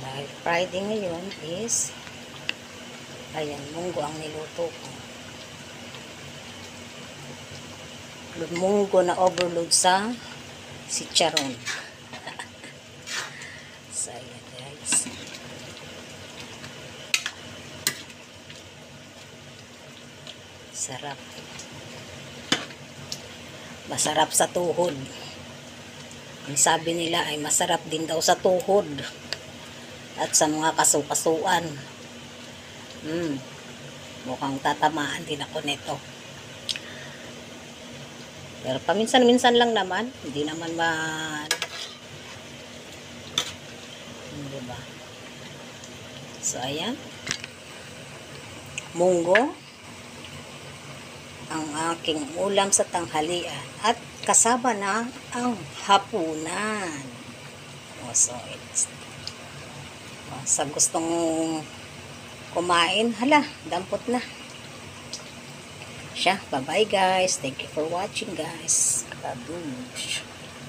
Dahil Friday ngayon is ayan, munggo ang niluto ko. Munggo na overload sa chicharon. So, ayan guys. Sarap. Masarap sa tuhod. Ang sabi nila ay masarap din daw sa tuhod. At sa mga kasukasuan. Mukhang tatamaan din ako nito. Pero paminsan-minsan lang naman. Hindi naman diba? So, ayan. Munggo. Ang aking ulam sa tanghalian. At kasama na ang hapunan. So, sa gustong kumain, hala, dampot na. Bye-bye guys. Thank you for watching guys. Babush.